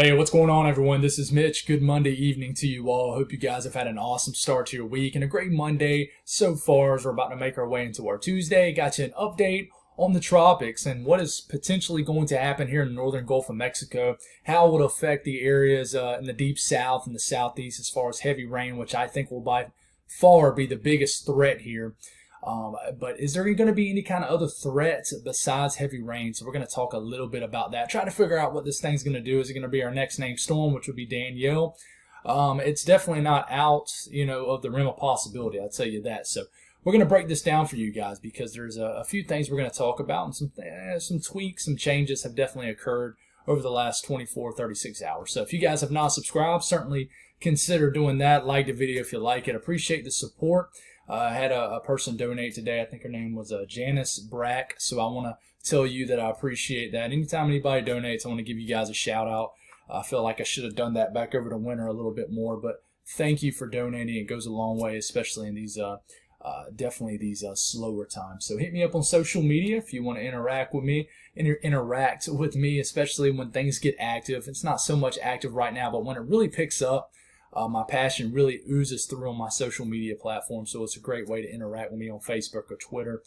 Hey, what's going on, everyone? This is Mitch. Good Monday evening to you all. Hope you guys have had an awesome start to your week and a great Monday so far as we're about to make our way into our Tuesday. Got you an update on the tropics and what is potentially going to happen here in the northern Gulf of Mexico, how it will affect the areas in the deep south and the southeast as far as heavy rain, which I think will by far be the biggest threat here. But is there going to be any kind of other threats besides heavy rain? So we're going to talk a little bit about that. Try to figure out what this thing's going to do. Is it going to be our next named storm, which would be Danielle? It's definitely not out, of the realm of possibility. I'll tell you that. So we're going to break this down for you guys because there's a few things we're going to talk about, and some tweaks, some changes have definitely occurred over the last 24, 36 hours. So if you guys have not subscribed, certainly consider doing that. Like the video if you like it. Appreciate the support. I had a person donate today. I think her name was Janice Brack. So I want to tell you that I appreciate that. Anytime anybody donates, I want to give you guys a shout out. I feel like I should have done that back over the winter a little bit more, but thank you for donating. It goes a long way, especially in these definitely these slower times. So hit me up on social media if you want to interact with me, especially when things get active. It's not so much active right now, but when it really picks up, my passion really oozes through on my social media platform, so it's a great way to interact with me on Facebook or Twitter.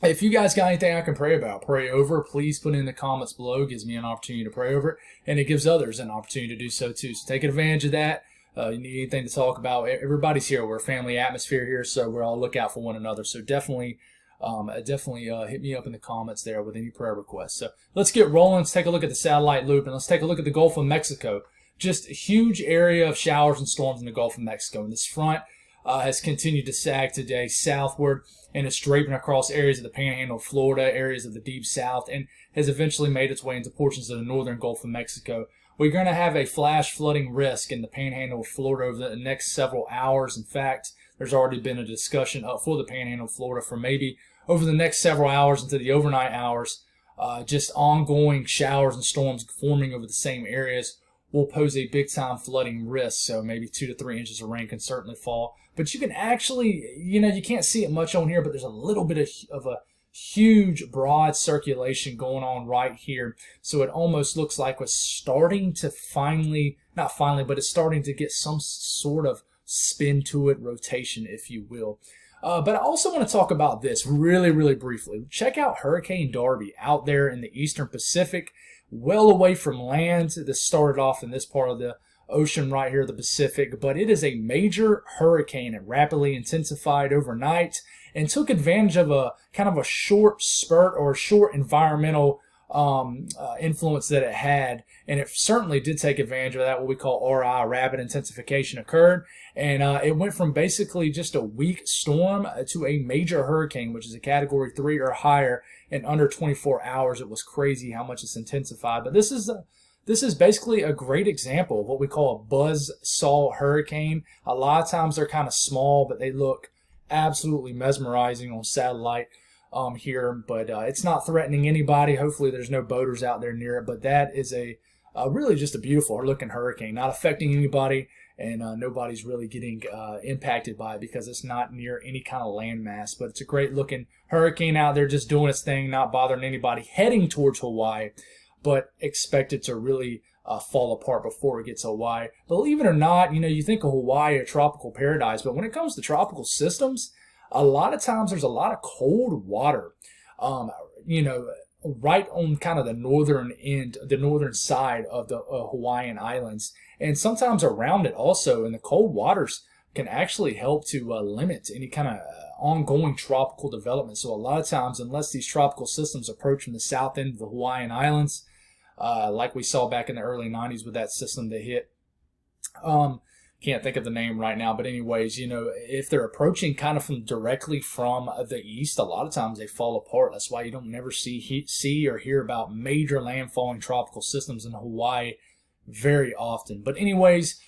If you guys got anything I can pray about, pray over, please put it in the comments below. It gives me an opportunity to pray over it, and it gives others an opportunity to do so too. So take advantage of that. You need anything to talk about, everybody's here. We're a family atmosphere here, so we're all look out for one another. So definitely hit me up in the comments there with any prayer requests. So let's get rolling. Let's take a look at the satellite loop, and let's take a look at the Gulf of Mexico. Just a huge area of showers and storms in the Gulf of Mexico. And this front has continued to sag today southward, and it's draping across areas of the Panhandle of Florida, areas of the deep south, and has eventually made its way into portions of the northern Gulf of Mexico. We're going to have a flash flooding risk in the Panhandle of Florida over the next several hours. In fact, there's already been a discussion for the Panhandle of Florida for maybe over the next several hours into the overnight hours. Just ongoing showers and storms forming over the same areas will pose a big-time flooding risk, so maybe 2 to 3 inches of rain can certainly fall. But you can actually, you can't see it much on here, but there's a little bit of a huge, broad circulation going on right here. So it almost looks like it's starting to not finally, but it's starting to get some sort of spin to it, rotation, if you will. But I also want to talk about this really, really briefly. Check out Hurricane Darby out there in the eastern Pacific, well away from land. This started off in this part of the ocean right here, the Pacific, but it is a major hurricane. It rapidly intensified overnight and took advantage of a kind of a short spurt or a short environmental influence that it had, and it certainly did take advantage of that. What we call RI, rapid intensification, occurred, and it went from basically just a weak storm to a major hurricane, which is a Category 3 or higher. In under 24 hours, it was crazy how much it's intensified. But this is basically a great example of what we call a buzzsaw hurricane. A lot of times they're kind of small, but they look absolutely mesmerizing on satellite here. But it's not threatening anybody. Hopefully there's no boaters out there near it. But that is a really just a beautiful looking hurricane, not affecting anybody, and nobody's really getting impacted by it because it's not near any kind of landmass. But it's a great looking hurricane out there just doing its thing, not bothering anybody, heading towards Hawaii, but expected to really fall apart before it gets to Hawaii. Believe it or not, you think of Hawaii, a tropical paradise, but when it comes to tropical systems, a lot of times there's a lot of cold water, right on kind of the northern end, the northern side of the Hawaiian Islands, and sometimes around it also. And the cold waters can actually help to limit any kind of ongoing tropical development. So a lot of times, unless these tropical systems approach from the south end of the Hawaiian Islands, like we saw back in the early 90s with that system that hit, can't think of the name right now, but anyways, if they're approaching kind of directly from the east, a lot of times they fall apart. That's why you don't never see or hear about major landfalling tropical systems in Hawaii very often. But anyways,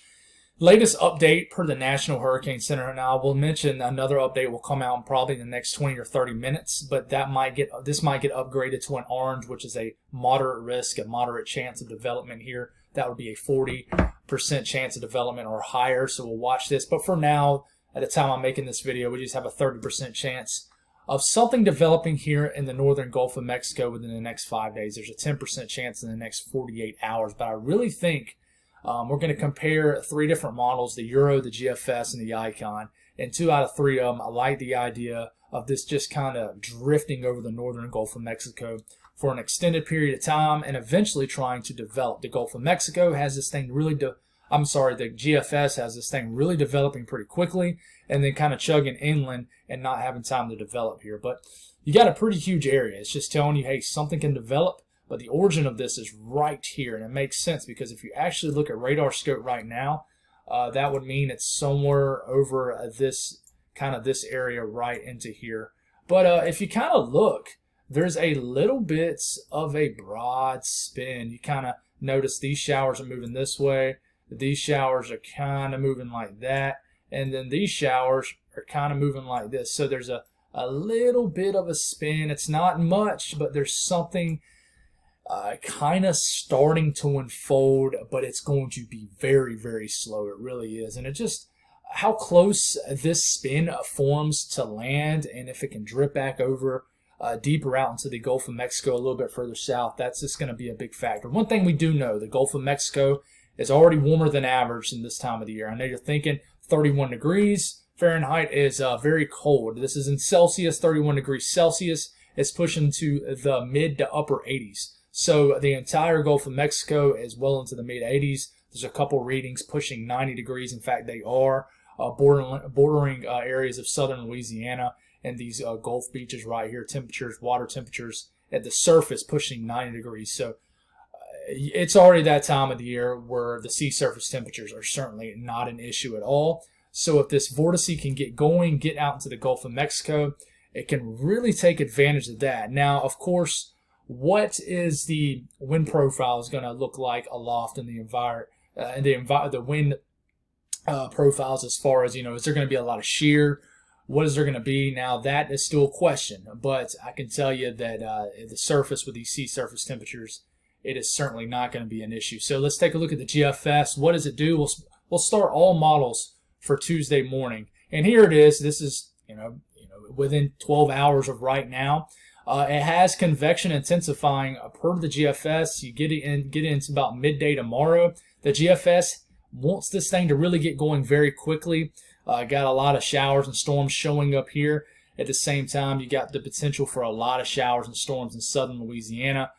latest update per the National Hurricane Center. Now I will mention another update will come out in probably the next 20 or 30 minutes, but this might get upgraded to an orange, which is a moderate risk, a moderate chance of development here. That would be a 40% chance of development or higher. So we'll watch this. But for now, at the time I'm making this video, we just have a 30% chance of something developing here in the northern Gulf of Mexico within the next 5 days. There's a 10% chance in the next 48 hours. But I really think we're going to compare 3 different models, the Euro, the GFS, and the Icon. And 2 out of 3 of them, I like the idea of this just kind of drifting over the northern Gulf of Mexico for an extended period of time and eventually trying to develop. The Gulf of Mexico has this thing really, the GFS has this thing really developing pretty quickly and then kind of chugging inland and not having time to develop here. But you got a pretty huge area. It's just telling you, hey, something can develop, but the origin of this is right here. And it makes sense because if you actually look at radar scope right now, that would mean it's somewhere over this area right into here. But if you kind of look, there's a little bit of a broad spin. You kind of notice these showers are moving this way. These showers are kind of moving like that. And then these showers are kind of moving like this. So there's a little bit of a spin. It's not much, but there's something kind of starting to unfold, but it's going to be very, very slow. It really is. And it just, how close this spin forms to land, and if it can drip back over deeper out into the Gulf of Mexico a little bit further south, that's just going to be a big factor. One thing we do know, the Gulf of Mexico is already warmer than average in this time of the year. I know you're thinking 31 degrees Fahrenheit is very cold. This is in Celsius, 31 degrees Celsius. It's pushing to the mid to upper 80s. So the entire Gulf of Mexico is well into the mid 80s. There's a couple readings pushing 90 degrees. In fact, they are bordering areas of southern Louisiana and these Gulf beaches right here. Temperatures, water temperatures at the surface pushing 90 degrees. So it's already that time of the year where the sea surface temperatures are certainly not an issue at all. So if this vortex can get going, get out into the Gulf of Mexico, it can really take advantage of that. Now, of course, what is the wind profile is going to look like aloft in the the wind profiles, as far as, is there going to be a lot of shear? What is there going to be? Now, that is still a question, but I can tell you that the surface with these sea surface temperatures, it is certainly not going to be an issue. So let's take a look at the GFS. What does it do? We'll start all models for Tuesday morning, and here it is. This is within 12 hours of right now. It has convection intensifying per the GFS. You get into about midday tomorrow. The GFS wants this thing to really get going very quickly. Got a lot of showers and storms showing up here. At the same time, you got the potential for a lot of showers and storms in southern Louisiana,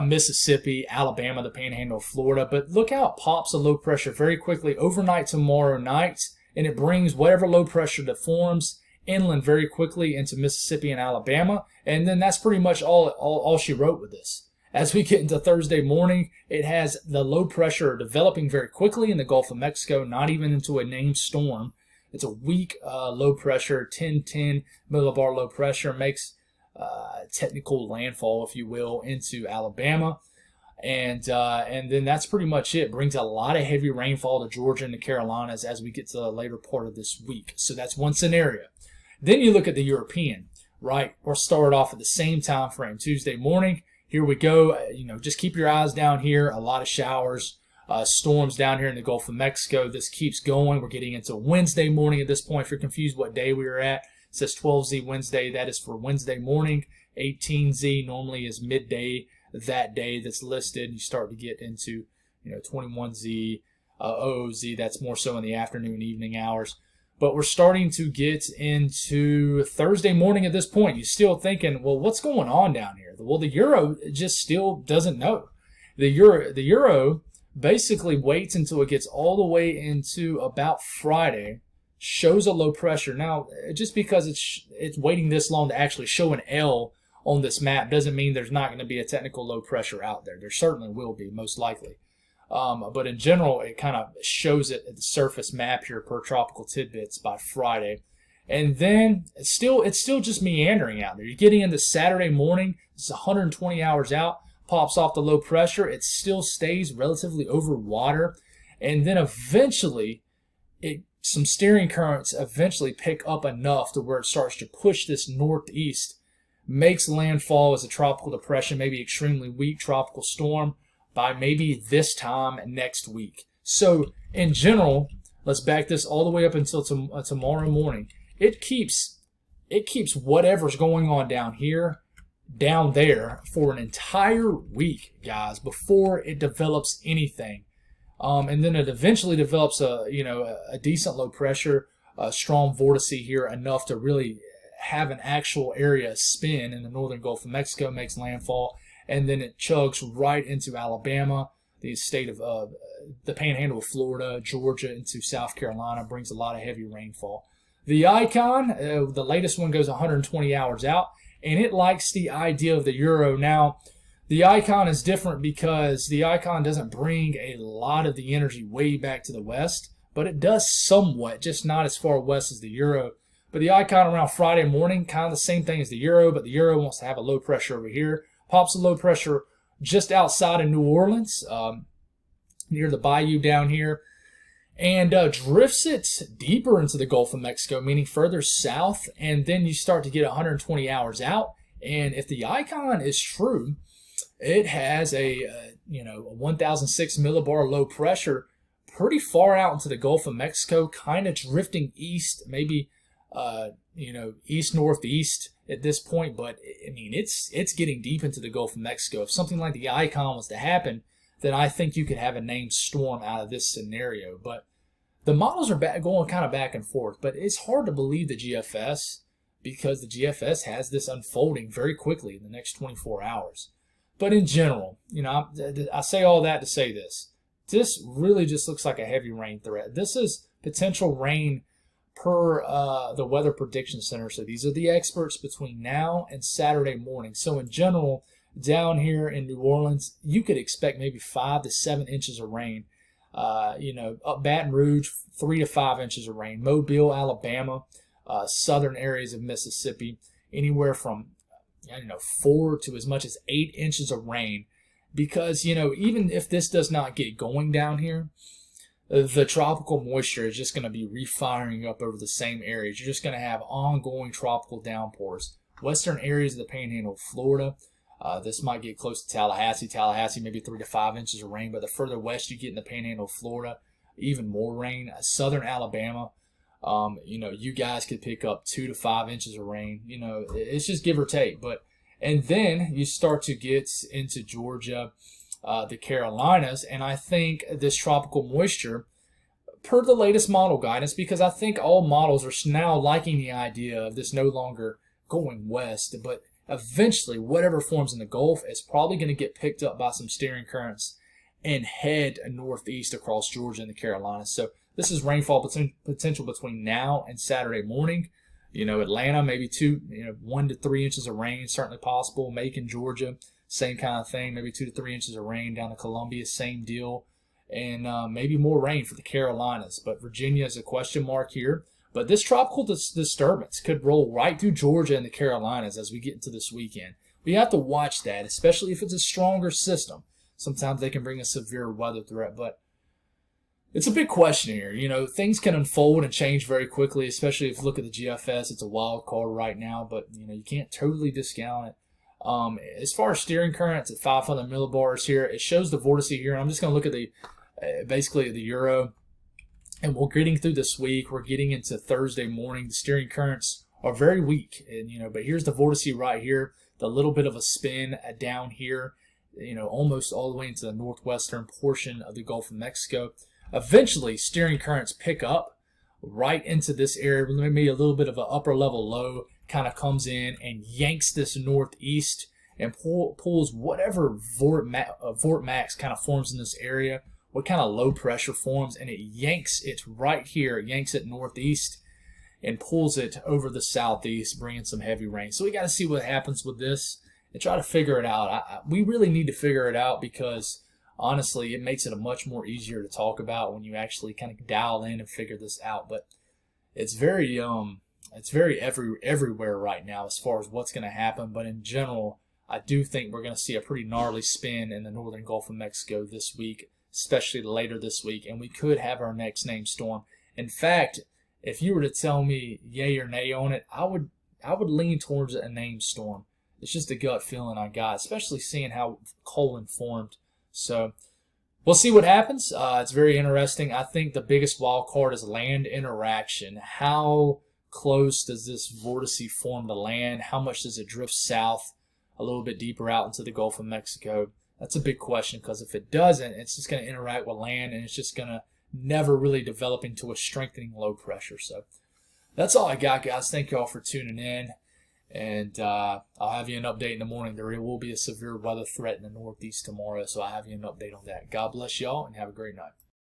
Mississippi, Alabama, the Panhandle, Florida. But look how it pops a low pressure very quickly overnight tomorrow night, and it brings whatever low pressure that forms inland very quickly into Mississippi and Alabama. And then that's pretty much all she wrote with this. As we get into Thursday morning, it has the low pressure developing very quickly in the Gulf of Mexico, not even into a named storm. It's a weak low pressure, 1010 millibar low pressure, makes technical landfall, if you will, into Alabama. And then that's pretty much it. Brings a lot of heavy rainfall to Georgia and the Carolinas as we get to the later part of this week. So that's one scenario. Then you look at the European, right? We'll start off at the same time frame, Tuesday morning. Here we go. Just keep your eyes down here. A lot of showers, storms down here in the Gulf of Mexico. This keeps going. We're getting into Wednesday morning at this point. If you're confused what day we are at, it says 12Z Wednesday. That is for Wednesday morning. 18Z normally is midday that day that's listed. You start to get into 21Z, OOZ. That's more so in the afternoon, evening hours. But we're starting to get into Thursday morning at this point. You're still thinking, well, what's going on down here? Well, the Euro just still doesn't know. The Euro basically waits until it gets all the way into about Friday, shows a low pressure. Now, just because it's waiting this long to actually show an L on this map doesn't mean there's not going to be a technical low pressure out there. There certainly will be, most likely. But in general, it kind of shows it at the surface map here per Tropical Tidbits by Friday. And then it's still just meandering out there. You're getting into Saturday morning. It's 120 hours out. Pops off the low pressure. It still stays relatively over water. And then eventually, some steering currents eventually pick up enough to where it starts to push this northeast, makes landfall as a tropical depression, maybe extremely weak tropical storm, by maybe this time next week. So in general, let's back this all the way up until tomorrow morning. It keeps it keeps whatever's going on down here down there for an entire week, guys, before it develops anything. And then it eventually develops a decent low pressure, a strong vortex here, enough to really have an actual area spin in the northern Gulf of Mexico, makes landfall, and then it chugs right into Alabama, the state of the Panhandle of Florida, Georgia, into South Carolina, brings a lot of heavy rainfall. The Icon, the latest one, goes 120 hours out, and it likes the idea of the Euro. Now, the Icon is different because the Icon doesn't bring a lot of the energy way back to the west, but it does somewhat, just not as far west as the Euro. But the Icon around Friday morning, kind of the same thing as the Euro, but the Euro wants to have a low pressure over here. Pops a low pressure just outside of New Orleans, near the bayou down here, and drifts it deeper into the Gulf of Mexico, meaning further south, and then you start to get 120 hours out. And if the Icon is true, it has a 1,006 millibar low pressure pretty far out into the Gulf of Mexico, kind of drifting east, maybe east-northeast at this point. But I mean, it's getting deep into the Gulf of Mexico. If something like the Icon was to happen, then I think you could have a named storm out of this scenario. But the models are going kind of back and forth. But it's hard to believe the GFS, because the GFS has this unfolding very quickly in the next 24 hours. But in general, I say all that to say this. This really just looks like a heavy rain threat. This is potential rain per the Weather Prediction Center. So these are the experts between now and Saturday morning. So in general, down here in New Orleans, you could expect maybe 5 to 7 inches of rain. Up Baton Rouge, 3 to 5 inches of rain. Mobile, Alabama, southern areas of Mississippi, anywhere from 4 to as much as 8 inches of rain. Because, even if this does not get going down here, the tropical moisture is just going to be refiring up over the same areas. You're just going to have ongoing tropical downpours. Western areas of the Panhandle of Florida, this might get close to Tallahassee, maybe 3 to 5 inches of rain. But the further west you get in the Panhandle of Florida, even more rain. Southern Alabama, you guys could pick up 2 to 5 inches of rain. It's just give or take. And then you start to get into Georgia, the Carolinas, and I think this tropical moisture, per the latest model guidance, because I think all models are now liking the idea of this no longer going west, but eventually whatever forms in the Gulf is probably going to get picked up by some steering currents and head northeast across Georgia and the Carolinas. So this is rainfall potential between now and Saturday morning. Atlanta, maybe 1 to 3 inches of rain, certainly possible. Macon, Georgia, same kind of thing, maybe 2 to 3 inches of rain. Down to Columbia, same deal. And maybe more rain for the Carolinas. But Virginia is a question mark here. But this tropical disturbance could roll right through Georgia and the Carolinas as we get into this weekend. We have to watch that, especially if it's a stronger system. Sometimes they can bring a severe weather threat, but it's a big question here. Things can unfold and change very quickly, especially if you look at the GFS. It's a wild card right now, but you can't totally discount it. As far as steering currents at 500 millibars here, it shows the vortex here. And I'm just going to look at basically the Euro. And we're getting through this week. We're getting into Thursday morning. The steering currents are very weak, and but here's the vortex right here. The little bit of a spin down here, almost all the way into the northwestern portion of the Gulf of Mexico. Eventually, steering currents pick up right into this area. Maybe a little bit of an upper level low kind of comes in and yanks this northeast and pulls whatever vortex kind of forms in this area, what kind of low pressure forms, and it yanks it right here, yanks it northeast and pulls it over the southeast, bringing some heavy rain. So we got to see what happens with this and try to figure it out. We really need to figure it out, because honestly, it makes it much more easier to talk about when you actually kind of dial in and figure this out. But it's very everywhere right now as far as what's going to happen. But in general, I do think we're going to see a pretty gnarly spin in the northern Gulf of Mexico this week, especially later this week, and we could have our next named storm. In fact, if you were to tell me yay or nay on it, I would lean towards a named storm. It's just a gut feeling I got, especially seeing how Colin formed. So we'll see what happens. It's very interesting. I think the biggest wild card is land interaction. How close does this vortice form to land? How much does it drift south a little bit deeper out into the Gulf of Mexico? That's a big question, because if it doesn't, it's just going to interact with land, and it's just going to never really develop into a strengthening low pressure. So that's all I got, guys. Thank you all for tuning in, and I'll have you an update in the morning. There will be a severe weather threat in the Northeast tomorrow, so I'll have you an update on that. God bless y'all, and have a great night.